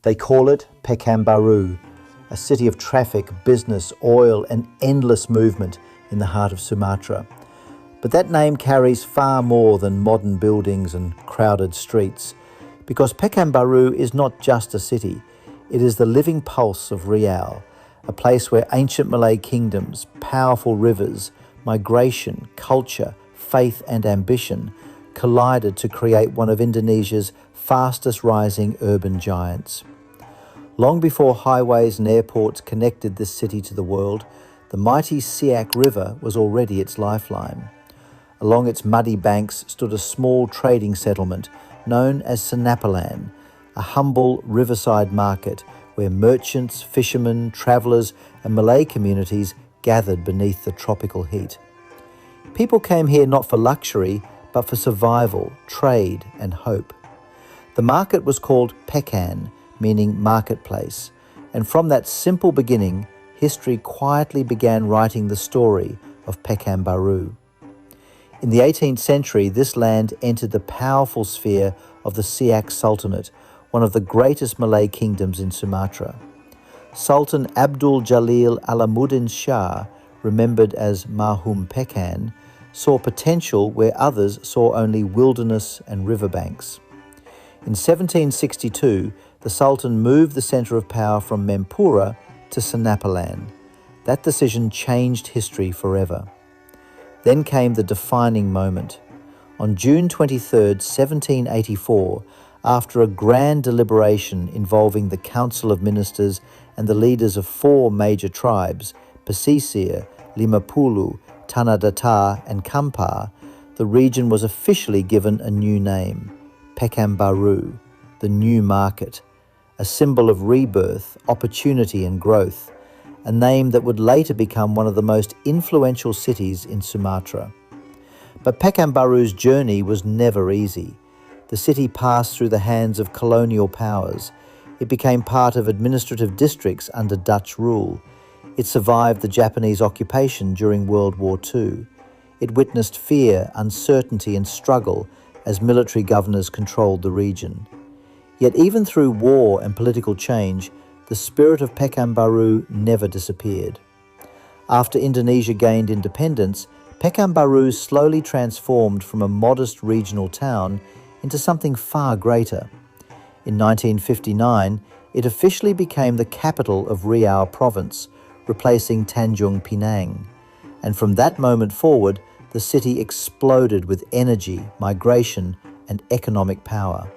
They call it Pekanbaru, a city of traffic, business, oil and endless movement in the heart of Sumatra. But that name carries far more than modern buildings and crowded streets, because Pekanbaru is not just a city, it is the living pulse of Riau, a place where ancient Malay kingdoms, powerful rivers, migration, culture, faith and ambition collided to create one of Indonesia's fastest rising urban giants. Long before highways and airports connected this city to the world, the mighty Siak River was already its lifeline. Along its muddy banks stood a small trading settlement known as Senapelan, a humble riverside market where merchants, fishermen, travellers and Malay communities gathered beneath the tropical heat. People came here not for luxury, but for survival, trade and hope. The market was called Pekan, meaning marketplace, and from that simple beginning, history quietly began writing the story of Pekanbaru. In the 18th century, this land entered the powerful sphere of the Siak Sultanate, one of the greatest Malay kingdoms in Sumatra. Sultan Abdul Jalil Alamuddin Shah, remembered as Marhum Pekan, saw potential where others saw only wilderness and riverbanks. In 1762, the Sultan moved the centre of power from Mempura to Senapelan. That decision changed history forever. Then came the defining moment. On June 23, 1784, after a grand deliberation involving the Council of Ministers and the leaders of 4 major tribes, Pesisir, Limapulu, Tanah Datar and Kampar, the region was officially given a new name, Pekanbaru, the new market, a symbol of rebirth, opportunity and growth, a name that would later become one of the most influential cities in Sumatra. But Pekanbaru's journey was never easy. The city passed through the hands of colonial powers. It became part of administrative districts under Dutch rule. It survived the Japanese occupation during World War II. It witnessed fear, uncertainty and struggle as military governors controlled the region. Yet even through war and political change, the spirit of Pekanbaru never disappeared. After Indonesia gained independence, Pekanbaru slowly transformed from a modest regional town into something far greater. In 1959, it officially became the capital of Riau province, replacing Tanjung Pinang. And from that moment forward, the city exploded with energy, migration, and economic power.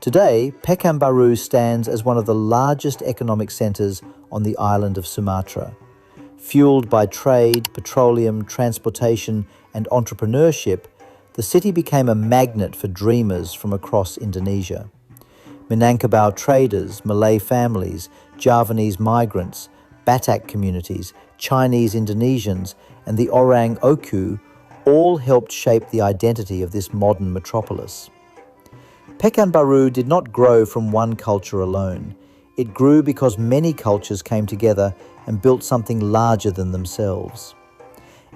Today, Pekanbaru stands as one of the largest economic centres on the island of Sumatra. Fueled by trade, petroleum, transportation, and entrepreneurship, the city became a magnet for dreamers from across Indonesia. Minangkabau traders, Malay families, Javanese migrants, Batak communities, Chinese Indonesians, and the Orang Oku all helped shape the identity of this modern metropolis. Pekanbaru did not grow from one culture alone. It grew because many cultures came together and built something larger than themselves.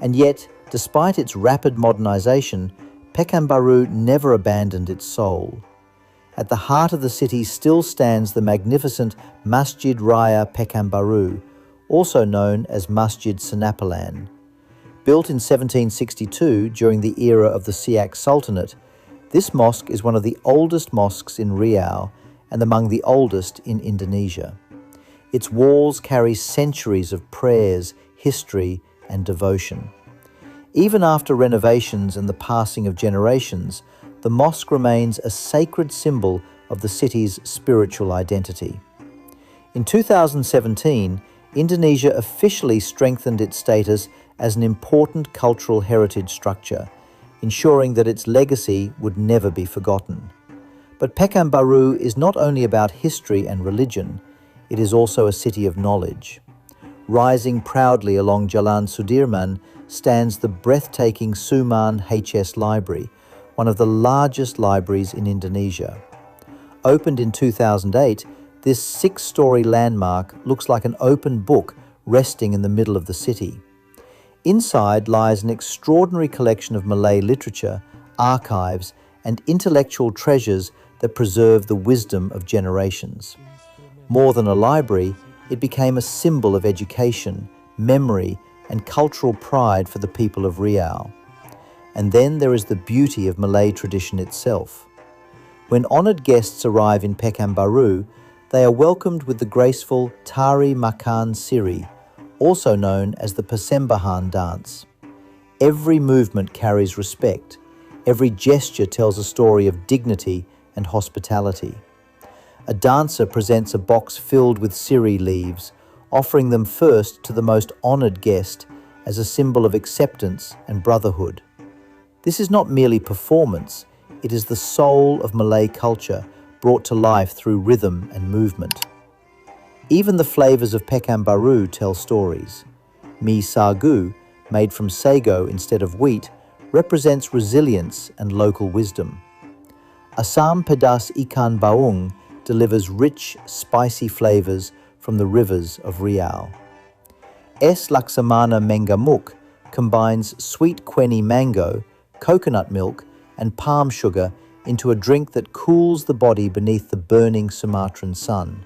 And yet, despite its rapid modernization, Pekanbaru never abandoned its soul. At the heart of the city still stands the magnificent Masjid Raya Pekanbaru, also known as Masjid Senapelan. Built in 1762 during the era of the Siak Sultanate, this mosque is one of the oldest mosques in Riau and among the oldest in Indonesia. Its walls carry centuries of prayers, history, and devotion. Even after renovations and the passing of generations, the mosque remains a sacred symbol of the city's spiritual identity. In 2017, Indonesia officially strengthened its status as an important cultural heritage structure, ensuring that its legacy would never be forgotten. But Pekanbaru is not only about history and religion, it is also a city of knowledge. Rising proudly along Jalan Sudirman stands the breathtaking Suman HS Library, one of the largest libraries in Indonesia. Opened in 2008, this 6-story landmark looks like an open book resting in the middle of the city. Inside lies an extraordinary collection of Malay literature, archives, and intellectual treasures that preserve the wisdom of generations. More than a library, it became a symbol of education, memory, and cultural pride for the people of Riau. And then there is the beauty of Malay tradition itself. When honoured guests arrive in Pekanbaru, they are welcomed with the graceful Tari Makan Siri, also known as the Persembahan dance. Every movement carries respect. Every gesture tells a story of dignity and hospitality. A dancer presents a box filled with siri leaves, offering them first to the most honoured guest as a symbol of acceptance and brotherhood. This is not merely performance, it is the soul of Malay culture brought to life through rhythm and movement. Even the flavours of Pekanbaru tell stories. Mi sagu, made from sago instead of wheat, represents resilience and local wisdom. Asam pedas ikan baung delivers rich, spicy flavours from the rivers of Riau. Es laksamana mengamuk combines sweet queni mango, coconut milk, and palm sugar into a drink that cools the body beneath the burning Sumatran sun.